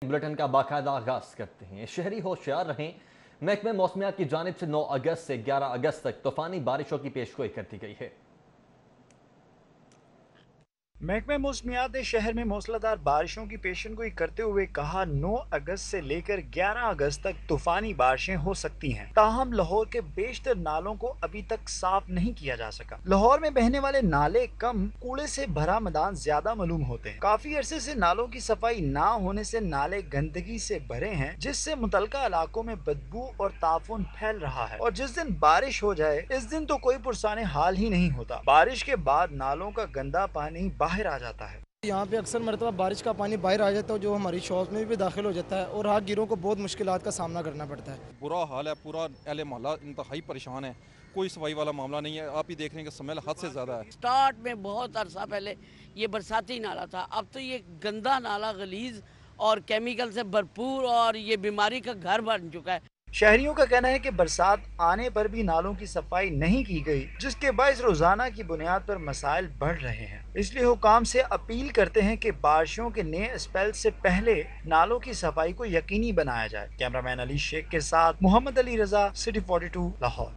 Bulletin का बाकायदा आगाज करते हैं। शहरी होशियार रहें। महकमे मौसमियात की जानिब से 9 अगस्त से 11 अगस्त तक तूफानी बारिशों की पेशगोई कर दी गई है। महकमे मौसमियात ने शहर में मूसलाधार बारिशों की पेशनगोई करते हुए कहा 9 अगस्त से लेकर 11 अगस्त तक तूफानी बारिशें हो सकती हैं। ताहम लाहौर के बेशतर नालों को अभी तक साफ नहीं किया जा सका। लाहौर में बहने वाले नाले कम, कूड़े से भरा मैदान ज्यादा मालूम होते हैं। काफी अरसे से नालों की सफाई ना होने से नाले गंदगी से भरे हैं, जिससे मुतलका इलाकों में बदबू और ताफुन फैल रहा है। और जिस दिन बारिश हो जाए इस दिन तो कोई पुरसाने हाल ही नहीं होता। बारिश के बाद नालों का गंदा पानी बाहर आ जाता है। यहाँ पे अक्सर मरतबा बारिश का पानी बाहर आ जाता है, जो हमारी शॉप में भी दाखिल हो जाता है और राहगीरों को बहुत मुश्किलात का सामना करना पड़ता है। बुरा हाल है, पूरा अहले मोहल्ला इंतहाई परेशान है। कोई सफाई वाला मामला नहीं है। आप ही देख रहे हैं कि स्मेल हद से ज़्यादा है। स्टार्ट में बहुत अरसा पहले ये बरसाती नाला था, अब तो ये गंदा नाला गलीज और केमिकल से भरपूर और ये बीमारी का घर बन चुका है। शहरियों का कहना है कि बरसात आने पर भी नालों की सफाई नहीं की गई, जिसके बायस रोजाना की बुनियाद पर मसाइल बढ़ रहे हैं। इसलिए हुकाम से अपील करते हैं कि बारिशों के नए स्पेल से पहले नालों की सफाई को यकीनी बनाया जाए। कैमरामैन अली शेख के साथ मोहम्मद अली रजा, सिटी 42 लाहौर।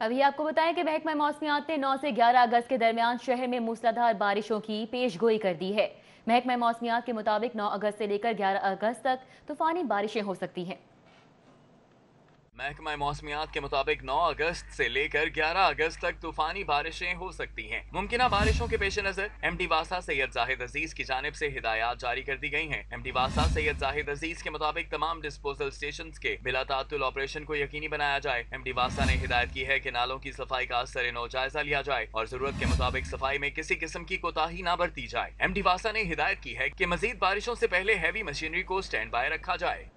अभी आपको बताएं कि महकमा मौसमियात ने 9 से 11 अगस्त के दरमियान शहर में मूसलाधार बारिशों की पेशगोई कर दी है। महकमा मौसमियात के मुताबिक 9 अगस्त से लेकर 11 अगस्त तक तूफानी बारिशें हो सकती हैं। महकमा मौसमियात के मुताबिक 9 अगस्त से लेकर 11 अगस्त तक तूफानी बारिशें हो सकती हैं। मुमकिना बारिशों के पेश नजर एमडी वासा सैयद जाहिद अजीज की जानिब से हिदायत जारी कर दी गई हैं। एमडी वासा सैयद जाहिद अजीज के मुताबिक तमाम डिस्पोजल स्टेशंस के बिला ताअत्तुल ऑपरेशन को यकीनी बनाया जाए। एमडी वासा ने हिदायत की है कि नालों की सफाई का असर-ए-नौ जायजा लिया जाए और जरूरत के मुताबिक सफाई में किसी किस्म की कोताही न बरती जाए। एमडी वासा ने हिदायत की है कि मजीद बारिशों से पहले हैवी मशीनरी को स्टैंड बाय रखा जाए।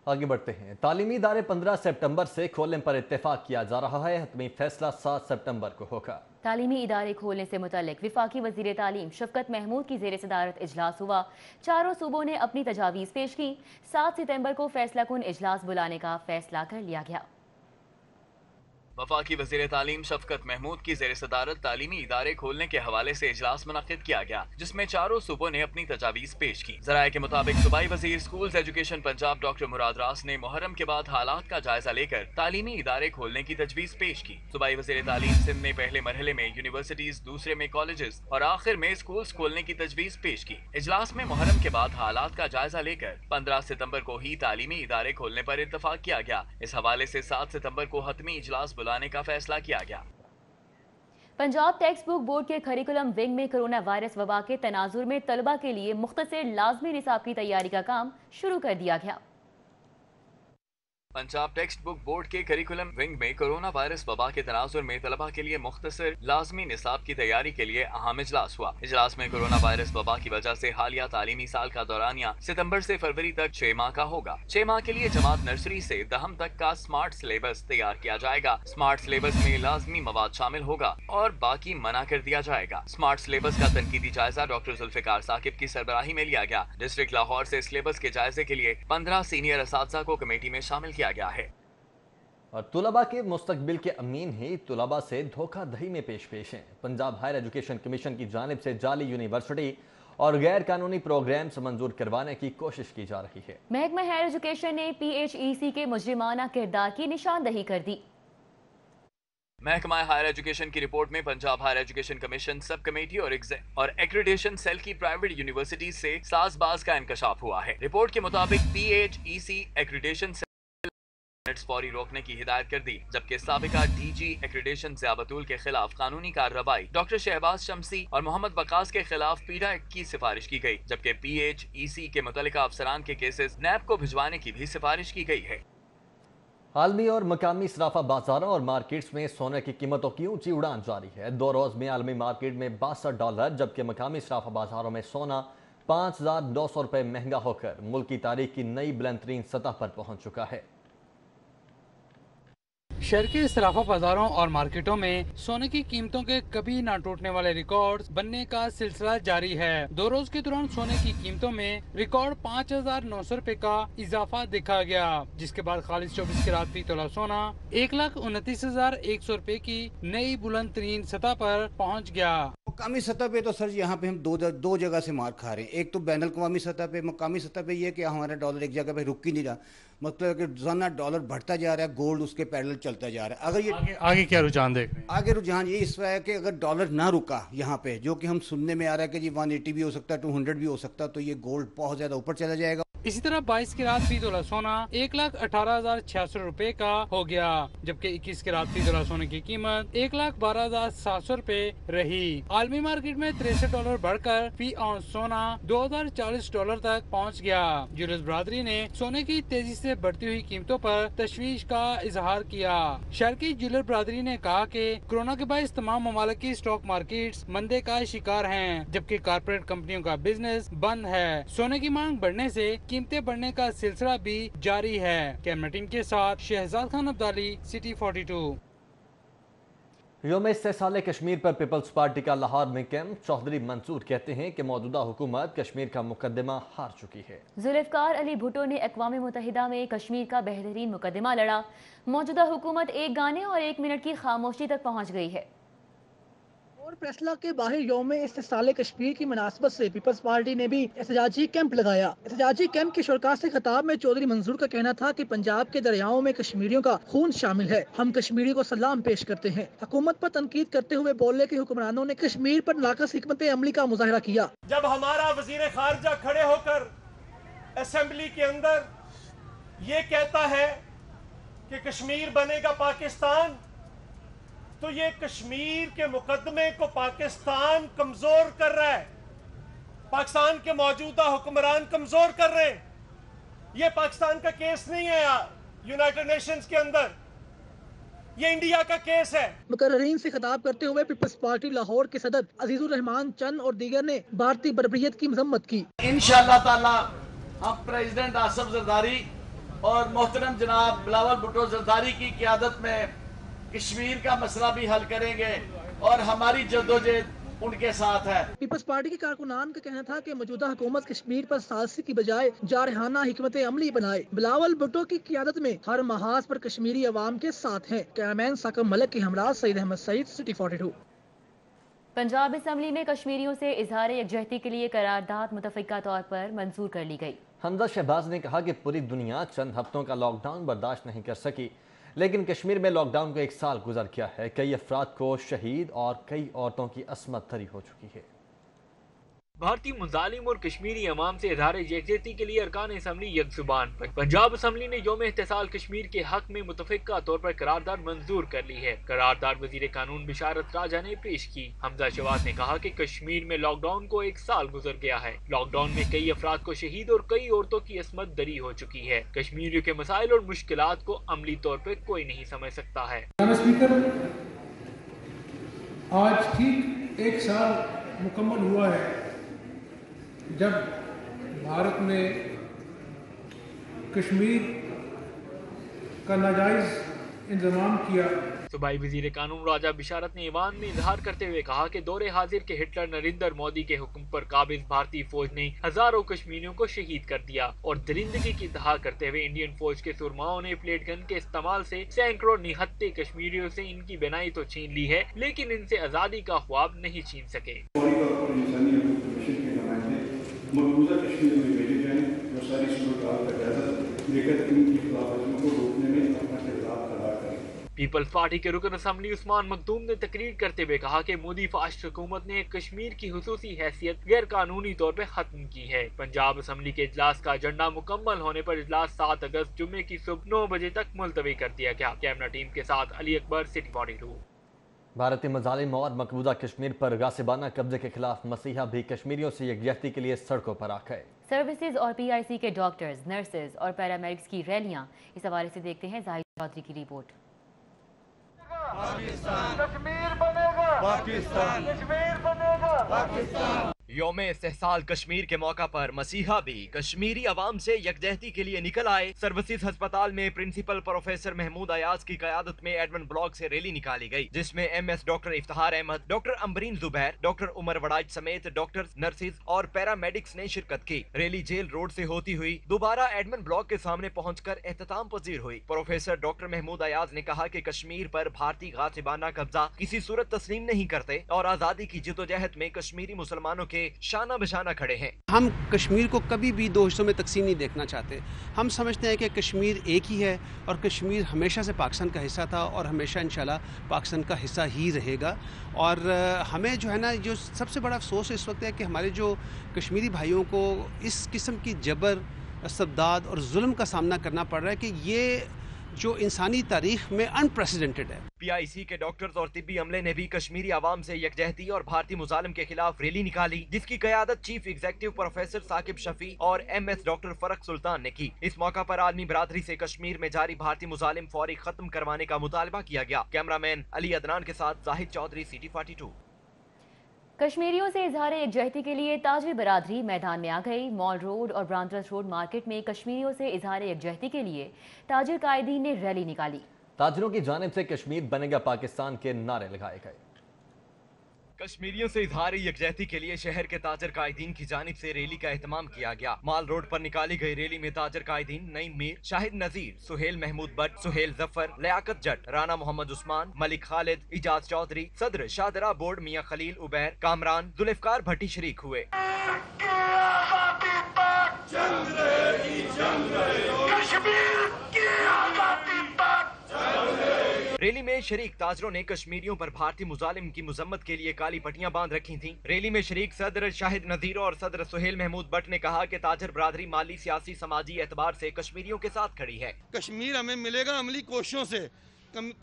आगे बढ़ते हैं। तालीमी इदारे 15 सितंबर से खोलने पर इत्तेफाक किया जा रहा है। हतमी फैसला 7 सितंबर को होगा। तालीमी इदारे खोलने से मुतालिक विफाकी वजीर तालीम शफकत महमूद की जेर सदारत इजलास हुआ। चारों सूबों ने अपनी तजावीज़ पेश की। 7 सितंबर को फैसला कुन इजलास बुलाने का फैसला कर लिया गया। वफाकी वज़ीर तालीम शफकत महमूद की ज़ेर सदारत तालीमी इदारे खोलने के हवाले से इजलास मुनक़्क़िद किया गया, जिसमें चारों सूबों ने अपनी तजावीज़ पेश की। ज़राए के मुताबिक सूबाई वज़ीर स्कूल्स एजुकेशन पंजाब डॉक्टर मुराद रास ने मुहर्रम के बाद हालात का जायजा लेकर तालीमी इदारे खोलने की तजवीज़ पेश की। सूबाई वज़ीर तालीम सिंध ने पहले मरहले में यूनिवर्सिटीज़, दूसरे में कॉलेजेस और आखिर में स्कूल्स खोलने की तजवीज़ पेश की। इजलास में मुहर्रम के बाद हालात का जायजा लेकर 15 सितंबर को ही तालीमी इदारे खोलने पर इत्तफाक किया गया। इस हवाले से 7 सितंबर को हतमी इजलास बुलाने का फैसला किया गया। पंजाब टेक्स्ट बुक बोर्ड के करिकुलम विंग में कोरोना वायरस वबा के तनाजुर में तलबा के लिए मुख्तसर लाजमी निसाब की तैयारी का काम शुरू कर दिया गया। पंजाब टेक्स्ट बुक बोर्ड के करिकुलम विंग में कोरोना वायरस वबा के तनाजुर में तलबा के लिए मुख्तसर लाजमी निसाब की तैयारी के लिए अहम इजलास हुआ। इजलास में कोरोना वायरस वबा की वजह से हालिया तालीमी साल का दौरानिया सितंबर से फरवरी तक 6 माह का होगा। 6 माह के लिए जमात नर्सरी से दहम तक का स्मार्ट सिलेबस तैयार किया जाएगा। स्मार्ट सिलेबस में लाजमी मवाद शामिल होगा और बाकी मना कर दिया जाएगा। स्मार्ट सिलेबस का तनकीदी जायजा डॉक्टर जुल्फिकार साकिब की सरबराही में लिया गया। डिस्ट्रिक्ट लाहौर से सिलेबस के जायजे के लिए 15 सीनियर असातिज़ा को कमेटी में शामिल किया गया है। और तुलबा के मुस्तकबिल के अमीन ही तुलबा से धोखाधड़ी में पेश हैं। पंजाब हायर एजुकेशन कमीशन की जानिब से जाली यूनिवर्सिटी और गैर कानूनी प्रोग्राम्स मंजूर करवाने की कोशिश की जा रही है। महकमा हायर एजुकेशन ने PHEC के मुजरिमाना किरदार की निशानदही कर दी। महकमा हायर एजुकेशन की रिपोर्ट में Punjab higher education commission sub committee और एक्रेडिटेशन सेल की प्राइवेट यूनिवर्सिटीज से साजबाज का इंकशाफ हुआ है। रिपोर्ट के मुताबिक PHEC एक्रेडिटेशन फौरी रोकने की हिदायत कर दी, जबकि साबिका DG एक्रेडिटेशन ज़ियाबतुल के खिलाफ कानूनी कार्रवाई डॉक्टर शहबाज शमसी और मोहम्मद वकास के खिलाफ पीड़ा की सिफारिश की गई, जबकि PHEC के मुतल्लिका अफसरान के केसेस नैब को भिजवाने की भी सिफारिश की गई है। आलमी और मकामी सराफा बाजारों और मार्केट्स में सोने की कीमतों की ऊंची उड़ान जारी है। 2 रोज में आलमी मार्केट में $62, जबकि मकामी सराफा बाजारों में सोना 5,900 रुपये महंगा होकर मुल्क की तारीख की नई बुलंद तरीन सतह पर पहुंच चुका है। शहर के सराफा बाजारों और मार्केटों में सोने की कीमतों के कभी ना टूटने वाले रिकॉर्ड्स बनने का सिलसिला जारी है। 2 रोज के दौरान सोने की कीमतों में रिकॉर्ड 5,900 रुपए का इजाफा देखा गया, जिसके बाद खालिद 24 कैरेट फी तोला सोना 1,29,100 रुपए की नई बुलंद तरीन सतह पर पहुँच गया। मकामी सतह पे तो सर यहाँ पे हम दो जगह से मार खा रहे हैं। एक तो बैनुल अक़वामी सतह पे, मकामी सतह पे ये है कि हमारा डॉलर एक जगह पे रुक ही नहीं रहा, मतलब कि रोजाना डॉलर बढ़ता जा रहा है, गोल्ड उसके पैरेलल चलता जा रहा है। अगर ये आगे क्या रुझान देख रहे हैं? आगे रुझान ये इस है कि अगर डॉलर ना रुका यहाँ पे, जो कि हम सुनने में आ रहा है कि जी 180 भी हो सकता है, 200 भी हो सकता है, तो ये गोल्ड बहुत ज्यादा ऊपर चला जाएगा। इसी तरह 22 की रात फी तोला सोना 1,18,066 रुपए का हो गया, जबकि 21 की रात फी तोला सोने की कीमत 1,12,700 रुपए रही। आलमी मार्केट में $63 बढ़कर फी औंस सोना $2,040 तक पहुंच गया। ज्वेलर्स बरादरी ने सोने की तेजी से बढ़ती हुई कीमतों पर तशवीश का इजहार किया। शहर की ज्वेलर बरादरी ने कहा कि कोरोना के बायस तमाम ममालिक की स्टॉक मार्केट्स मंदे का शिकार हैं, जबकि कारपोरेट कंपनियों का बिजनेस बंद है। सोने की मांग बढ़ने से कीमतें बढ़ने का सिलसिला भी जारी है। कैमरा टीम के साथ शहजाद खान अब्दाली, सिटी 42। योम इस्तेसाल कश्मीर पर पीपल्स पार्टी का लाहौर में कैंप। चौधरी मंसूर कहते हैं कि मौजूदा हुकूमत कश्मीर का मुकदमा हार चुकी है। जुल्फ़िकार अली भुट्टो ने अक़वाम मुत्तहिदा में कश्मीर का बेहतरीन मुकदमा लड़ा। मौजूदा हुकूमत एक गाने और 1 मिनट की खामोशी तक पहुँच गई है। और प्रेसला के बाहर यौम इस्तेसाल कश्मीर की मुनासबत से पीपल्स पार्टी ने भी एहतजाजी कैंप लगाया। एहतजाजी कैंप के शुरका से खिताब में चौधरी मंसूर का कहना था कि पंजाब के दरियाओं में कश्मीरियों का खून शामिल है। हम कश्मीरी को सलाम पेश करते हैं। हुकूमत पर तनकीद करते हुए बोले कि हुक्मरानों ने कश्मीर पर नाकस हिकमत अमली का मुजाहरा किया। जब हमारा वजीर खारजा खड़े होकर असेंबली के अंदर ये कहता है कि कश्मीर बनेगा पाकिस्तान, तो ये कश्मीर के मुकदमे को पाकिस्तान कमजोर कर रहा है, पाकिस्तान के मौजूदा हुक्मरान कमजोर कर रहे हैं। ये पाकिस्तान का केस नहीं है यूनाइटेड नेशंस के अंदर, ये इंडिया का केस है। मुकर्रीन से खिताब करते हुए पीपल्स पार्टी लाहौर के सदर अजीजुर रहमान चंद और दीगर ने भारतीय बर्बरियत की मजम्मत की। इंशाअल्लाह ताला हम प्रेसिडेंट आसिफ जरदारी और मोहतरम जनाब बिलावल भुट्टो जरदारी की क़यादत में कश्मीर का मसला भी हल करेंगे और हमारी जद्दोजहद उनके साथ है। पीपल्स पार्टी के कारकुनान का कहना था कि मौजूदा हुकूमत कश्मीर पर साजिश की बजाय जारहाना हिकमत अमली बनाए। बिलावल भुट्टो की क़यादत में हर महाज पर कश्मीरी अवाम के साथ हैं। कैमरामैन साकिब मलिक के हमरा सईद अहमद सईद, सिटी 42। पंजाब असम्बली में कश्मीरियों से इजहार यकजहती के लिए करारदाद मुतफ़िका तौर पर मंजूर कर ली गई। हमजा शहबाज ने कहा कि पूरी दुनिया चंद हफ्तों का लॉकडाउन बर्दाश्त नहीं कर सकी, लेकिन कश्मीर में लॉकडाउन को 1 साल गुजर गया है। कई अफराद को शहीद और कई औरतों की अस्मत धरी हो चुकी है। भारतीय मुजालिम और कश्मीरी अवाम से इजहार यकजहती के लिए अरकान असम्बली यकजुबान पर। पंजाब असम्बली ने यौम इस्तेसाल कश्मीर के हक में मुतफ़िका तौर पर करारदाद मंजूर कर ली है। करारदाद वजीर कानून बिशारत राजा ने पेश की। हमजा शहबाज ने कहा कि कश्मीर में लॉकडाउन को 1 साल गुजर गया है। लॉकडाउन में कई अफराद को शहीद और कई औरतों की अस्मत दरी हो चुकी है। कश्मीरियों के मसाइल और मुश्किलात को अमली तौर पर कोई नहीं समझ सकता है। स्पीकर, आज ठीक 1 साल मुकम्मल हुआ है जब भारत ने कश्मीर का नाजायज इंतजाम किया। सूबाई वजीर कानून राजा बिशारत ने ईवान में इजहार करते हुए कहा कि दौरे हाजिर के हिटलर नरेंद्र मोदी के हुक्म पर काबिज भारतीय फौज ने हजारों कश्मीरियों को शहीद कर दिया और दरिंदगी की इंतहा करते हुए इंडियन फौज के सुरमाओं ने प्लेट गन के इस्तेमाल से सैकड़ों निहत्ते कश्मीरियों से इनकी बेनाई तो छीन ली है, लेकिन इनसे आजादी का ख्वाब नहीं छीन सके। मकबूजा कश्मीर में भेजे जाएं, वो सारी सूरत का जायजा लेकर इनकी खिलाफवर्जियों को रोकने में अपना किरदार अदा करें। पीपल्स पार्टी के रुकन असम्बली उस्मान मखदूम ने तकरीर करते हुए कहा कि मोदी फाशिस्ट हुकूमत ने कश्मीर की हुसूसी हैसियत गैर कानूनी तौर पर खत्म की है। पंजाब असम्बली के इजलास का एजेंडा मुकम्मल होने पर इजलास 7 अगस्त जुम्मे की सुबह 9 बजे तक मुलतवी कर दिया गया। कैमरा टीम के साथ अली अकबर, सिटी 42। भारतीय मुजालिम और मकबूजा कश्मीर पर गासिबाना कब्जे के खिलाफ मसीहा भी कश्मीरियों से यकजहती के लिए सड़कों पर आ गए। सर्विसेज और PIC के डॉक्टर्स, नर्सेज और पैरामेडिक्स की रैलियां। इस हवाले से देखते हैं जाहिद चौधरी की रिपोर्ट। पाकिस्तान, कश्मीर बनेगा, पाकिस्तान, कश्मीर बनेगा, पाकिस्तान। यौम इस्तेहसाल कश्मीर के मौका पर मसीहा भी कश्मीरी अवाम से यकजहती के लिए निकल आए। सर्विसेज अस्पताल में प्रिंसिपल प्रोफेसर महमूद अयाज की क़यादत में एडमंड ब्लॉक से रैली निकाली गई, जिसमें MS doctor Iftikhar Ahmed, doctor Ambreen Zubair, doctor Umar Waraich समेत डॉक्टर्स, नर्सिस और पैरामेडिक्स ने शिरकत की। रैली जेल रोड से होती हुई दोबारा एडमंड ब्लॉक के सामने पहुंचकर एहतताम पजीर हुई। प्रोफेसर डॉक्टर महमूद अयाज ने कहा कि कश्मीर पर भारतीय गासिबाना कब्जा किसी सूरत तस्लीम नहीं करते और आजादी की जिदोजहद में कश्मीरी मुसलमानों के शाना बशाना खड़े हैं। हम कश्मीर को कभी भी दो हिस्सों में तकसीम नहीं देखना चाहते। हम समझते हैं कि कश्मीर एक ही है और कश्मीर हमेशा से पाकिस्तान का हिस्सा था और हमेशा इंशाल्लाह पाकिस्तान का हिस्सा ही रहेगा। और हमें जो है ना, जो सबसे बड़ा अफसोस इस वक्त है कि हमारे जो कश्मीरी भाइयों को इस किस्म की जबर, इस्तबदाद और जुल्म का सामना करना पड़ रहा है कि ये जो इंसानी तारीख में अनप्रेसिडेंटेड है। PIC के डॉक्टर्स और तिब्बी अमले ने भी कश्मीरी आवाम से यकजहती और भारतीय मुजालिम के खिलाफ रैली निकाली, जिसकी क़यादत chief executive professor Saqib Shafi और MS डॉक्टर फरक सुल्तान ने की। इस मौका पर आलमी बरादरी से कश्मीर में जारी भारतीय मुजालिम फौरी खत्म करवाने का मुतालबा किया गया। कैमरामैन अली अदनान के साथ जाहिद चौधरी, CT 42। कश्मीरियों से इजहार यकजहती के लिए ताजिर बरादरी मैदान में आ गई। मॉल रोड और ब्रांड्रस रोड मार्केट में कश्मीरियों से इजहार यकजहती के लिए ताजिर कायदीन ने रैली निकाली। ताजिरों की जानिब से कश्मीर बनेगा पाकिस्तान के नारे लगाए गए। कश्मीरियों से इजहार यकजहती के लिए शहर के ताजर कायदीन की जानिब से रैली का एहतमाम किया गया। माल रोड पर निकाली गई रैली में ताजर कायदीन नईम मीर, शाहिद नजीर, सुहेल महमूद बट, सुहेल जफर, लियाकत जट, राना मोहम्मद उस्मान, मलिक खालिद, इजाज चौधरी, सदर शाहदरा बोर्ड मियां खलील उबैर, कामरान, जुल्फकार भट्टी शरीक हुए। रैली में शरीक ताजरों ने कश्मीरियों पर भारतीय मुजालिम की मुजम्मत के लिए काली पट्टियां बांध रखी थीं। रैली में शरीक सदर शाहिद नजीर और सदर सुहेल महमूद बट ने कहा कि ताजर बरादरी माली, सियासी, समाजी एतबार से कश्मीरियों के साथ खड़ी है। कश्मीर हमें मिलेगा अमली कोशिशों से,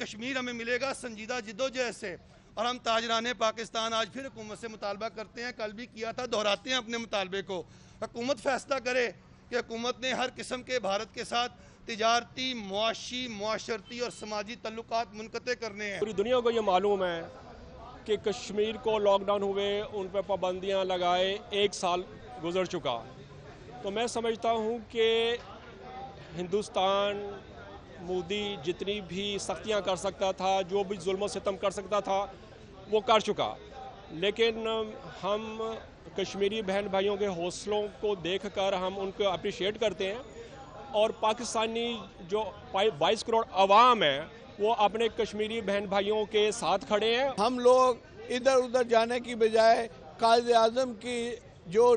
कश्मीर हमें मिलेगा संजीदा जिद्दोजहद से। और हम ताजरान पाकिस्तान आज फिर हुकूमत से मुतालबा करते हैं, कल भी किया था, दोहराते हैं अपने मुतालबे को। हुकूमत फैसला करे कि हुकूमत ने हर किस्म के भारत के साथ तिजारती, मुआशी, मुआशरती और समाजी तल्लुकात मुनक़ते करने हैं। पूरी दुनिया को ये मालूम है कि कश्मीर को लॉकडाउन हुए, उन पर पाबंदियाँ लगाए 1 साल गुजर चुका। तो मैं समझता हूँ कि हिंदुस्तान, मोदी जितनी भी सख्तियाँ कर सकता था, जो भी जुल्म सितम कर सकता था, वो कर चुका। लेकिन हम कश्मीरी बहन भाइयों के हौसलों को देखकर हम उनको अप्रिशिएट करते हैं और पाकिस्तानी जो 22 करोड़ अवाम है वो अपने कश्मीरी बहन भाइयों के साथ खड़े हैं। हम लोग इधर उधर जाने की बजाय कायदे आज़म की जो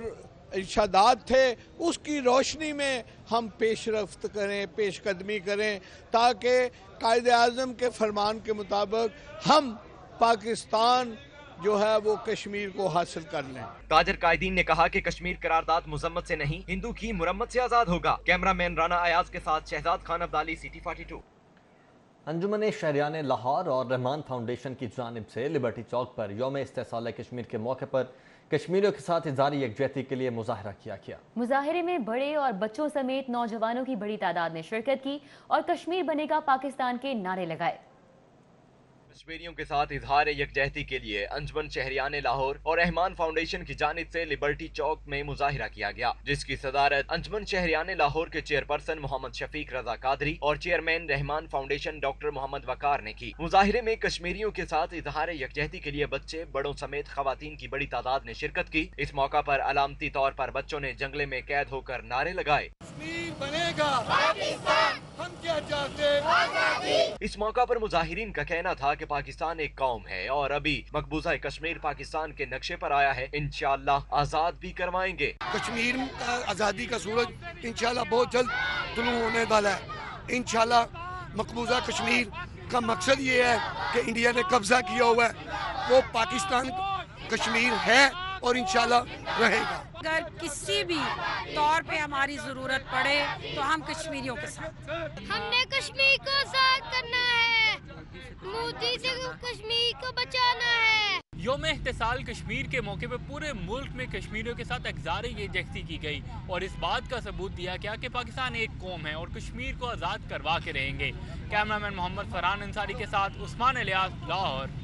इरशादात थे उसकी रोशनी में हम पेशरफ्त करें, पेशकदमी करें, ताकि कायदे आज़म के फरमान के मुताबिक हम पाकिस्तान जो है वो कश्मीर को हासिल कर लें। ताजर कायदीन ने कहा कि कश्मीर करारदाद मुजम्मत से नहीं, हिंदू की मुरम्मत से आजाद होगा। कैमरामैन राना अयाज के साथ शहजाद खान अब्दाली, CT 42। अंजुमन शहरियान लाहौर और रहमान फाउंडेशन की जानिब से लिबर्टी चौक पर यौम इस्तेहसाल कश्मीर के मौके पर कश्मीरियों के साथ इजहार यकजहती के लिए मुजाहरा किया गया। मुजाहरे में बड़े और बच्चों समेत नौजवानों की बड़ी तादाद ने शिरकत की और कश्मीर बनेगा पाकिस्तान के नारे लगाए। कश्मीरियों के साथ इजहार यकजहती के लिए अंजुमन शहरियान लाहौर और रहमान फाउंडेशन की जानिब से लिबर्टी चौक में मुजाहिरा किया गया, जिसकी सदारत अंजुमन शहरियान लाहौर के चेयरपर्सन मोहम्मद शफीक रजा कादरी और chairman Rehman foundation doctor Mohammad Waqar ने की। मुजाहिरे में कश्मीरियों के साथ इजहार यकजहती के लिए बच्चे, बड़ों समेत खवातीन की बड़ी तादाद ने शिरकत की। इस मौका पर अलामती तौर पर बच्चों ने जंगले में कैद होकर नारे लगाए। कश्मीर बनेगा पाकिस्तान, हम क्या चाहते। इस मौका पर मुजाहिरीन का कहना था कि पाकिस्तान एक कौम है और अभी मकबूजा कश्मीर पाकिस्तान के नक्शे पर आया है, इंशाअल्लाह आजाद भी करवाएंगे। कश्मीर का आज़ादी का सूरज इंशाअल्लाह बहुत जल्द तुलू होने वाला है। इंशाअल्लाह मकबूजा कश्मीर का मकसद ये है कि इंडिया ने कब्जा किया हुआ है, वो पाकिस्तान कश्मीर है और इंशाअल्लाह रहेगा। अगर किसी भी तौर पे हमारी जरूरत पड़े तो हम कश्मीरियों के साथ, हमने कश्मीर को आजाद करना है, मोदी से कश्मीर को बचाना है। यौम इस्तेहसाल कश्मीर के मौके पर पूरे मुल्क में कश्मीरियों के साथ इज़हार यकजहती की गई और इस बात का सबूत दिया गया कि पाकिस्तान एक कौम है और कश्मीर को आज़ाद करवा के रहेंगे। कैमरामैन मोहम्मद फरहान अंसारी के साथ उस्मान इलियास, लाहौर।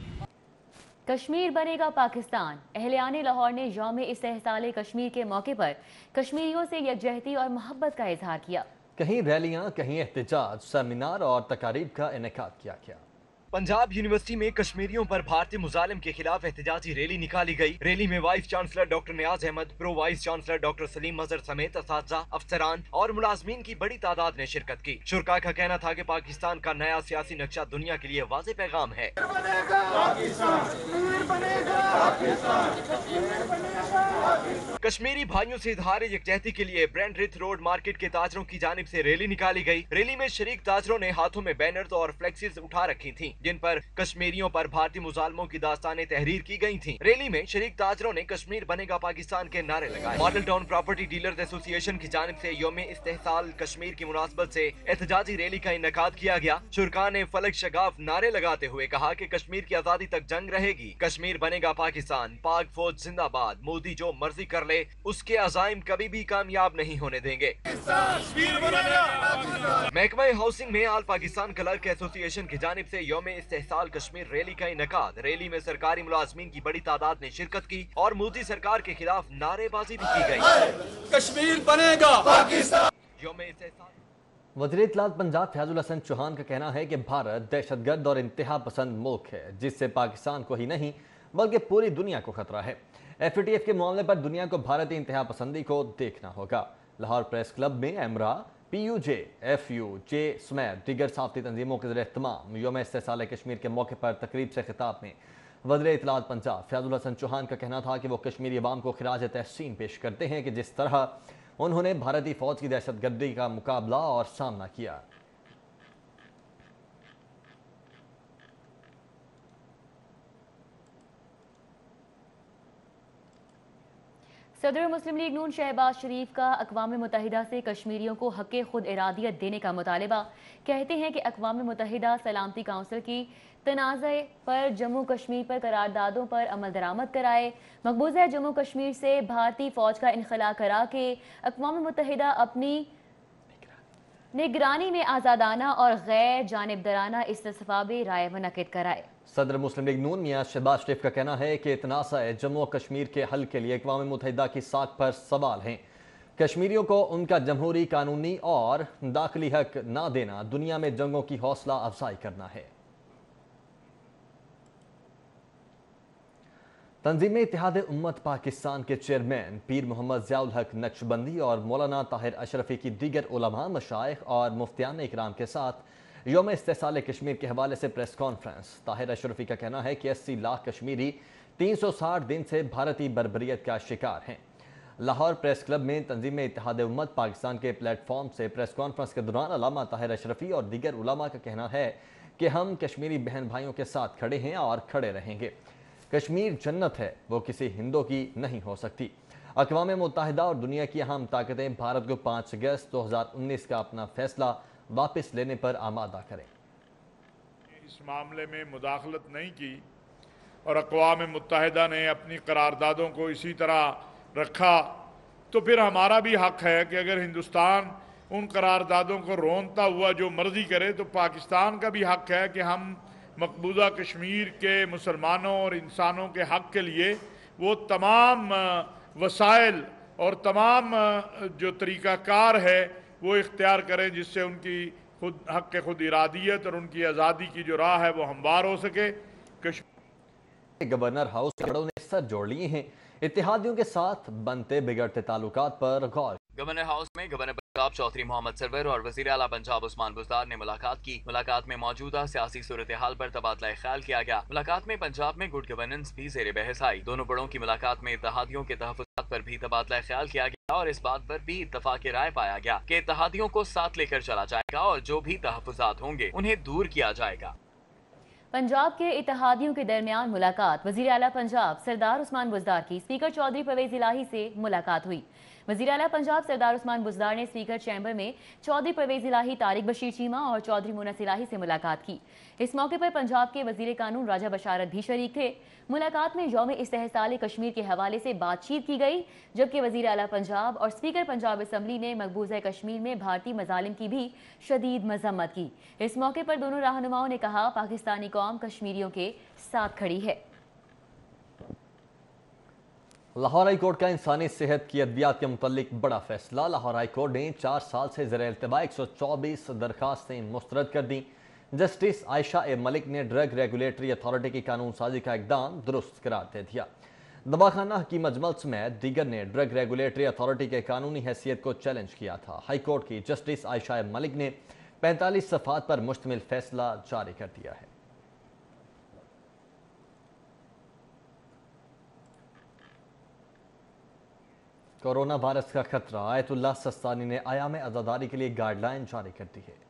کشمیر بنے گا پاکستان۔ اہلیان لاہور نے یوم استحصال کشمیر کے موقع پر کشمیریوں سے یکجہتی اور محبت کا اظہار کیا۔ کہیں ریلیاں، کہیں احتجاج، سیمینار اور تقاریب کا انعقاد کیا گیا۔ پنجاب یونیورسٹی میں کشمیریوں پر بھارتی مظالم کے خلاف احتجاجی ریلی نکالی گئی۔ ریلی میں vice chancellor doctor Niaz Ahmed, pro vice chancellor doctor Saleem Mazhar سمیت اساتذہ، افسران اور ملازمین کی بڑی تعداد نے شرکت کی۔ شرکاء کا کہنا تھا کہ پاکستان کا نیا سیاسی نقشہ دنیا کے لیے واضح پیغام ہے۔ کشمیری بھائیوں سے اظہار یکجہتی کے لیے برینڈ ریتھ روڈ مارکیٹ کے تاجروں کی جانب سے ریلی نکالی گئی۔ ریلی میں شریک تاجروں نے ہاتھوں میں بینرز اور فلیکسز اٹھا رکھی تھیں جن پر کشمیریوں پر بھارتی مظالموں کی داستانیں تحریر کی گئی تھیں۔ ریلی میں شریک تاجروں نے کشمیر بنے گا پاکستان کے نعرے لگائے۔ ماڈل ٹاؤن پراپرٹی ڈیلرز ایسوسی ایشن کی جانب سے یوم استحصال کشمیر کی مناسبت سے احتجاجی ریلی کا انعقاد کیا گیا۔ شرکاء نے فلک شگاف نعرے لگاتے ہوئے کہا کہ کشمیر کی آزادی تک جنگ رہے گی، کشمیر بنے گا پاکستان، پاک فوج زندہ باد، مودی جو مرضی کر لے اس کے عزائم کبھی بھی کامیاب نہیں ہونے دیں گے۔ محکمہ ہاؤسنگ میں آل پاکستان کلرک ایسوسی ایشن کی جانب سے یوم استحصال کشمیر ریلی کا انعقاد۔ ریلی میں سرکاری ملازمین کی بڑی تعداد نے شرکت کی اور مودی سرکار کے خلاف نعرے بازی بھی کی گئی۔ کشمیر بنے گا پاکستان۔ یوم استحصال وزیر اطلاعات پنجاب فیاض الحسن چوہان کا کہنا ہے کہ بھارت دہشت گرد اور انتہا پسند ملک ہے جس سے پاکستان کو ہی نہیں بلکہ پوری دنیا کو خطرہ ہے۔ FATF کے معاملے پر دنیا کو بھارتی انتہا پسندی کو دیکھنا ہوگا۔ لاہور پریس کلب میں ایمرا، PUJ، FUJ سمیت دیگر صحافتی تنظیموں کے زیر اہتمام یوم استحصال کشمیر کے موقع پر تقریب سے خطاب میں وزیر اطلاعات پنجاب فیاض الحسن چوہان کا کہنا تھا کہ وہ کشمیری عوام کو خراج تحسین پیش کرتے ہیں کہ جس طرح انہوں نے بھارتی فوج کی دہشت گردی کا مقابلہ اور سامنا کیا۔ صدر مسلم لیگ نون شہباز شریف کا اقوام متحدہ سے کشمیریوں کو حق خود ارادیت دینے کا مطالبہ۔ کہتے ہیں کہ اقوام متحدہ سلامتی کونسل کی تنازع پر جموں کشمیر پر قراردادوں پر عمل درآمد کرائے، مقبوضہ جموں کشمیر سے بھارتی فوج کا انخلا کرا کے اقوام متحدہ اپنی نگرانی میں آزادانہ اور غیر جانبدارانہ استصواب رائے منعقد کرائے۔ صدر مسلم لیگ نون میاں شہباز شریف کا کہنا ہے کہ تنازع جموں و کشمیر کے حل کے لیے اقوام متحدہ کی ساکھ پر سوال ہیں۔ کشمیریوں کو ان کا جمہوری، قانونی اور داخلی حق نہ دینا دنیا میں جنگوں کی حوصلہ افزائی کرنا ہے۔ تنظیم اتحاد امت پاکستان کے چیئرمین پیر محمد ضیاء الحق نقشبندی اور مولانا طاہر اشرفی کی دیگر علماء، مشائخ اور مفتیان اکرام کے ساتھ یوم استحصال کشمیر کے حوالے سے پریس کانفرنس۔ طاہر اشرفی کا کہنا ہے کہ 80 لاکھ کشمیری 360 دن سے بھارتی بربریت کا شکار ہیں۔ لاہور پریس کلب میں تنظیم اتحاد امت پاکستان کے پلیٹ فارم سے پریس کانفرنس کے دوران علامہ طاہر اشرفی اور دیگر علماء کا کہنا ہے کہ ہم کشمیری بہن بھائیوں کے ساتھ کھڑے ہیں اور کھڑے رہیں گے۔ کشمیر جنت ہے، وہ کسی ہندو کی نہیں ہو سکتی۔ اقوام متحدہ اور دنیا کی اہم طاقتیں بھارت کو 5 اگست 2019 کا اپنا فیصلہ واپس لینے پر آمادہ کریں۔ اس معاملے میں مداخلت نہیں کی اور اقوام متحدہ نے اپنی قراردادوں کو اسی طرح رکھا تو پھر ہمارا بھی حق ہے کہ اگر ہندوستان ان قراردادوں کو رونتا ہوا جو مرضی کرے تو پاکستان کا بھی حق ہے کہ ہم مقبوضہ کشمیر کے مسلمانوں اور انسانوں کے حق کے لیے وہ تمام وسائل اور تمام جو طریقہ کار ہے وہ اختیار کریں جس سے ان کی حق خود ارادیت اور ان کی آزادی کی جو راہ ہے وہ ہموار ہو سکے۔ گورنر ہاؤس کے بڑوں نے سر جوڑ لیے ہیں، اتحادیوں کے ساتھ بنتے بگڑتے تعلقات پر غور۔ گورنر ہاؤس میں گورنر پنجاب چودھری محمد سرور اور وزیر اعلیٰ پنجاب عثمان بزدار نے ملاقات کی۔ ملاقات میں موجودہ سیاسی صورتحال پر تبادلہ خیال کیا گیا۔ ملاقات میں پنجاب میں گڈ گورننس بھی زیر بحث آئی۔ دونوں بڑوں کی ملاقات میں اتحادیوں کے تحفظات پر بھی تبادلہ خیال کیا گیا اور اس بات پر بھی اتفاق رائے پایا گیا کہ اتحادیوں کو ساتھ لے کر چلا جائے گا اور جو بھی تحفظات ہوں گے انہیں دور کیا جائے گا۔ پنجاب کے اتحادیوں کے درمیان ملاقات۔ وزیر اعلیٰ پنجاب سردار عثمان بزدار کی اسپیکر چودھری پرویز الہی سے ملاقات ہوئی۔ وزیر اعلیٰ پنجاب سردار عثمان بزدار نے اسپیکر چیمبر میں چودھری پرویز الہی، طارق بشیر چیمہ اور چودھری مونس الہی سے ملاقات کی۔ اس موقع پر پنجاب کے وزیر قانون راجہ بشارت بھی شریک تھے۔ ملاقات میں یوم استحصال کشمیر کے حوالے سے بات چیت کی گئی، جبکہ وزیر اعلیٰ پنجاب اور اسپیکر پنجاب اسمبلی نے مقبوضہ کشمیر میں بھارتی مظالم کی بھی شدید مذمت کی۔ اس موقع پر دونوں رہنماؤں نے کہا پاکستانی قوم کشمیریوں کے ساتھ کھڑی ہے۔ लाहौर हाई कोर्ट का इंसानी सेहत की अद्वियात के मुतल्लिक बड़ा फैसला। लाहौर हाई कोर्ट ने 4 साल से ज़ेर इल्तिवा 124 दरखास्तें मुस्तरद कर दी। जस्टिस आयशा ए मलिक ने ड्रग रेगुलेटरी अथॉरिटी की कानून साजी का इकदाम दुरुस्त करार दे दिया। दवाखाना हकीम अजमल समेत दीगर ने ड्रग रेगुलेटरी अथॉरिटी के कानूनी हैसियत को चैलेंज किया था। हाई कोर्ट की जस्टिस आयशा ए मलिक ने 45 सफ़ात पर मुश्तमिल फैसला जारी कर दिया है। कोरोना वायरस का खतरा, आयतुल्लाह सस्तानी ने आयाम अज़ादारी के लिए गाइडलाइन जारी कर दी है।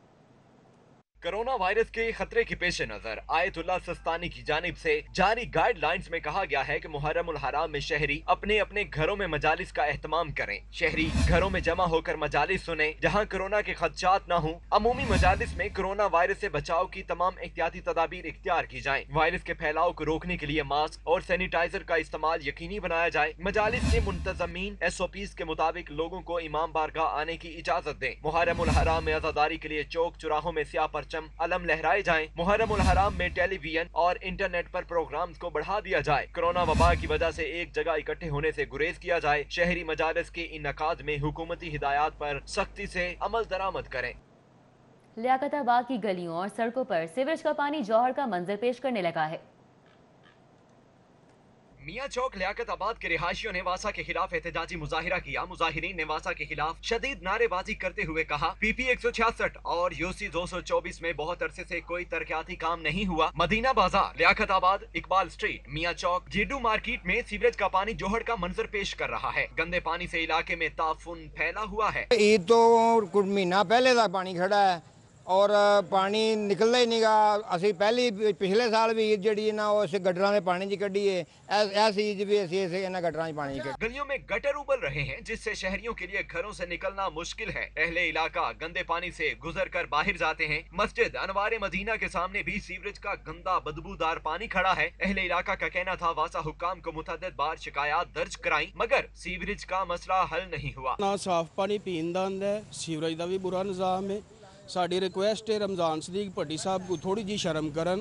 कोरोना वायरस के खतरे के पेश नजर आयतुल्लाह सस्तानी की जानिब से जारी गाइडलाइंस में कहा गया है कि मुहर्रम उल हराम में शहरी अपने अपने घरों में मजालिस का एहतमाम करें। शहरी घरों में जमा होकर मजालिस सुने जहां कोरोना के खदशात न हों। अमूमी मजालिस में कोरोना वायरस से बचाव की तमाम एहतियाती तदाबीर इख्तियार की जाएं। वायरस के फैलाव को रोकने के लिए मास्क और सैनिटाइजर का इस्तेमाल यकीनी बनाया जाए। मजालिस के मुंतजमीन SOPs के मुताबिक लोगों को इमाम बारगाह आने की इजाजत दें। मुहर्रम उल हराम में अज़ादारी के लिए चौक चौराहों में स्याह परचम अलम लहराए जाएं। मुहर्रम उल हराम में टेलीविजन और इंटरनेट पर प्रोग्राम्स को बढ़ा दिया जाए। कोरोना वबा की वजह से एक जगह इकट्ठे होने से गुरेज किया जाए। शहरी मजालिस के इनकाद में हुकूमती हिदायत पर सख्ती से अमल दरामद करें। लियाकताबाद की गलियों और सड़कों पर सीवरेज का पानी जौहर का मंजर पेश करने लगा है। मियां चौक लियाकताबाद के रिहायशियों ने वासा के खिलाफ एहतजाजी मुजाहिरा किया। मुजाहिरीन ने वासा के खिलाफ शदीद नारेबाजी करते हुए कहा, PP 166 और UC 224 में बहुत अरसे से कोई तरक्याती काम नहीं हुआ। मदीना बाजार, लियाकताबाद, इकबाल स्ट्रीट, मियां चौक, जीडू मार्केट में सीवरेज का पानी जौहर का मंजर पेश कर रहा है। गंदे पानी से इलाके में ताफुन फैला हुआ है। ईद तो कुछ महीना पहले तक पानी खड़ा है और पानी निकलता ही नहीं गा। असी पहली पिछले साल भी ईद जी ना उस गटरां दे पानी च कड्ढी है, ऐसी ईद भी असी इन्हां गटरां च पानी च। गलियों में गटर उबल रहे हैं जिससे शहरियों के लिए घरों से निकलना मुश्किल है। अहले इलाका गंदे पानी से गुजर कर बाहर जाते हैं। मस्जिद अनवार मदीना के सामने भी सीवरेज का गंदा बदबूदार पानी खड़ा है। अहले इलाका का कहना था वासा हुक्काम को मुतअद्दिद बार शिकायत दर्ज कराई मगर सीवरेज का मसला हल नहीं हुआ। ना साफ पानी पीन दा आंदा है, सीवरेज का भी बुरा निजाम है। साडी रिक्वेस्ट है रमजान सदीक भट्टी साहब को थोड़ी जी शर्म करन।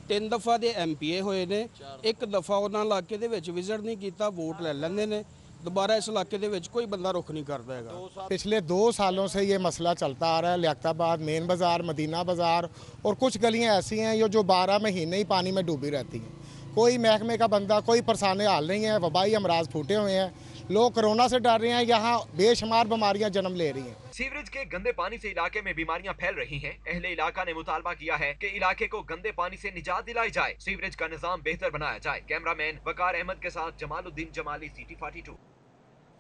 3 दफा दे MPA होए ने, एक दफा उन्हां इलाके दे विच विजिट नहीं कीता, वोट ले लैंदे ने। दोबारा इस इलाके दे विच कोई बंदा रुख नहीं करता है। पिछले 2 सालों से ये मसला चलता आ रहा है। लियाकताबाद मेन बाज़ार, मदीना बाज़ार और कुछ गलियां ऐसी हैं जो 12 महीने ही पानी में डूबी रहती हैं। कोई महकमे का बंदा, कोई परेशानी हाल नहीं है। वबाई अमराज फूटे हुए हैं, लोग कोरोना से डर रहे हैं, यहाँ बेशुमार बीमारियां जन्म ले रही हैं। सीवरेज के गंदे पानी से इलाके में बीमारियां फैल रही हैं। अहले इलाका ने मुतालबा किया है कि इलाके को गंदे पानी से निजात दिलाई जाए, सीवरेज का निजाम बेहतर बनाया जाए। कैमरामैन वकार अहमद के साथ जमालुद्दीन जमाली, CT 42।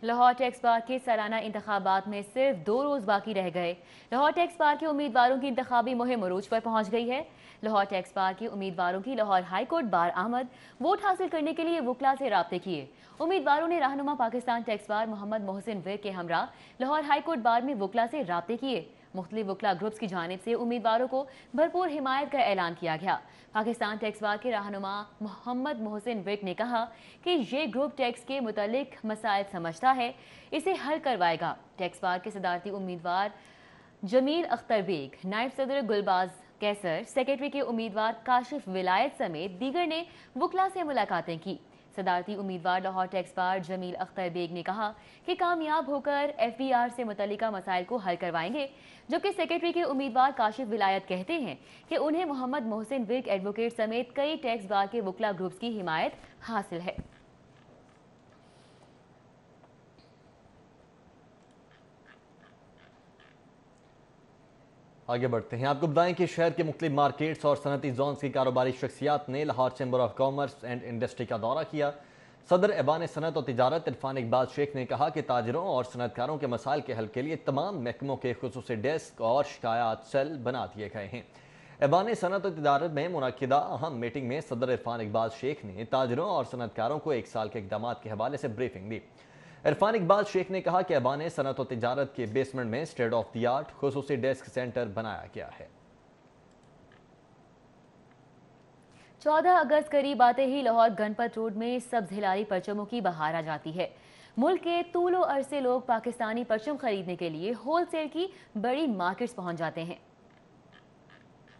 लाहौर टैक्स बार के सालाना इंतखाबात में सिर्फ 2 रोज बाकी रह गए। लाहौर टैक्स बार के उम्मीदवारों की इंतखाबी मुहिम उरूज पर पहुंच गई है। लाहौर टैक्स बार के उम्मीदवारों की लाहौर हाई कोर्ट बार आमद वोट हासिल करने के लिए वकला से राब्ते किए। उम्मीदवारों ने रहनुमा पाकिस्तान टैक्स बार मोहम्मद मोहसिन विग के हमरा लाहौर हाई कोर्ट बार में वकला से राब्ते किए। मुख्तलिफ वकला ग्रुप्स की जानिब से उम्मीदवारों को भरपूर हिमायत का ऐलान किया गया। पाकिस्तान टैक्स बार के रहनुमा मोहम्मद मोहसिन विग ने कहा कि ये ग्रुप टैक्स के मुतालिक मसाइल समझता है, इसे हल करवाएगा। टैक्स बार के सदारती उम्मीदवार जमील अख्तर बेग, नायब सदर गुलबाज कैसर, सेक्रेटरी के उम्मीदवार काशिफ विलायत समेत दीगर ने वकला से मुलाकातें की। सदारती उम्मीदवार लाहौर टैक्स बार जमील अख्तर बेग ने कहा कि कामयाब होकर FBR से मुतल्लिका मसाइल को हल करवाएंगे, जबकि सेक्रेटरी के उम्मीदवार काशिफ विलायत कहते हैं कि उन्हें मोहम्मद मोहसिन विग एडवोकेट समेत कई टैक्स बार के वकला ग्रुप्स की हिमायत हासिल है। आगे बढ़ते हैं। आपको बताएं कि शहर के मुख्तलिफ मार्केट्स और सनती जोन की कारोबारी शख्सियात ने Lahore chamber of commerce and industry का दौरा किया। सदर ऐवान सनत और तिजारत इरफान इकबाल शेख ने कहा कि ताजरों और सनतकारों के मसाइल के हल के लिए तमाम महकमों के खुसूसी डेस्क और शिकायत सेल बना दिए गए हैं। ऐवान सनत और तिजारत में मुनक्किदा अहम मीटिंग में सदर इरफान इकबाल शेख ने ताजरों और सनतकारों को 1 साल के इकदाम के हवाले से ब्रीफिंग दी। इरफान इकबाल शेख ने कहा कि ऐवान सनत और तिजारत के बेसमेंट में स्टेट ऑफ द आर्ट खुसूसी डेस्क सेंटर बनाया गया है। 14 अगस्त करीब आते ही लाहौर गणपत रोड में सब्ज हिलारी परचमों की बहार आ जाती है। मुल्क के तूलो अरसे लोग पाकिस्तानी परचम खरीदने के लिए होलसेल की बड़ी मार्केट्स पहुंच जाते हैं।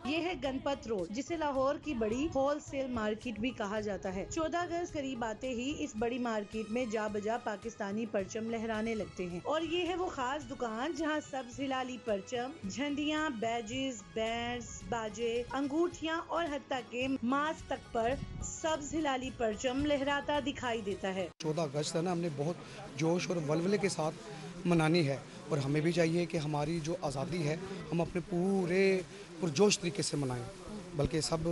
ये है गणपत रोड, जिसे लाहौर की बड़ी होल सेल मार्केट भी कहा जाता है। 14 अगस्त करीब आते ही इस बड़ी मार्केट में जा बजा पाकिस्तानी परचम लहराने लगते हैं और ये है वो खास दुकान जहाँ सब्ज हिलाली परचम, झंडियाँ, बैजेस, बैंड्स, बाजे, अंगूठियाँ और हत्ता के मास्क तक पर सब्ज हिलाली परचम लहराता दिखाई देता है। 14 अगस्त है ना, हमने बहुत जोश और वल्वले के साथ मनानी है और हमें भी चाहिए कि हमारी जो आज़ादी है हम अपने पूरे पुरजोश तरीके से मनाएं, बल्कि सब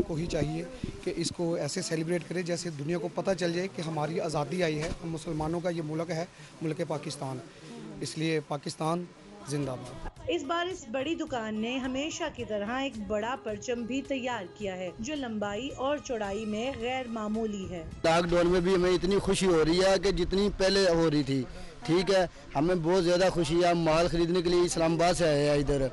को ही चाहिए कि इसको ऐसे सेलिब्रेट करें जैसे दुनिया को पता चल जाए कि हमारी आज़ादी आई है, हम मुसलमानों का ये मुल्क है, मुल्क पाकिस्तान। इसलिए पाकिस्तान जिंदाबाद। इस बार इस बड़ी दुकान ने हमेशा की तरह एक बड़ा परचम भी तैयार किया है जो लंबाई और चौड़ाई में गैर मामूली है। लॉकडाउन में भी हमें इतनी खुशी हो रही है कि जितनी पहले हो रही थी। ठीक है, हमें बहुत ज़्यादा खुशी है। हम माल खरीदने के लिए इस्लामाबाद से आए हैं इधर।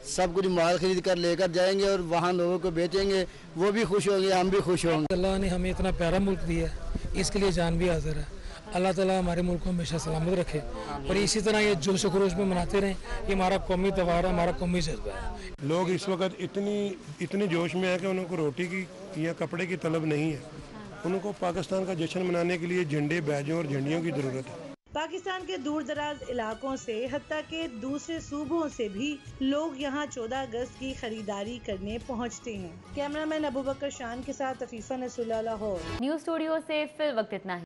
सब कुछ माल खरीद कर लेकर जाएंगे और वहाँ लोगों को बेचेंगे, वो भी खुश होंगे, हम भी खुश होंगे। अल्लाह ने हमें इतना प्यारा मुल्क दिया है, इसके लिए जान भी हाजिर है। अल्लाह ताला हमारे मुल्क को हमेशा सलामत रखे और इसी तरह ये जोश खरोश में मनाते रहें। ये हमारा कौमी त्यौहार है, हमारा कौमी जज्बा है। लोग इस वक्त इतने जोश में है कि उनको रोटी की या कपड़े की तलब नहीं है। उनको पाकिस्तान का जश्न मनाने के लिए झंडे, बैजों और झंडियों की ज़रूरत है। पाकिस्तान के दूर दराज इलाकों से हत्ता के दूसरे सूबों से भी लोग यहाँ 14 अगस्त की खरीदारी करने पहुँचते हैं। कैमरामैन अबू बकर शान के साथ अफीफा नसरुल्लाह, लाहौर। न्यूज़ स्टूडियो से फिल वक्त इतना ही।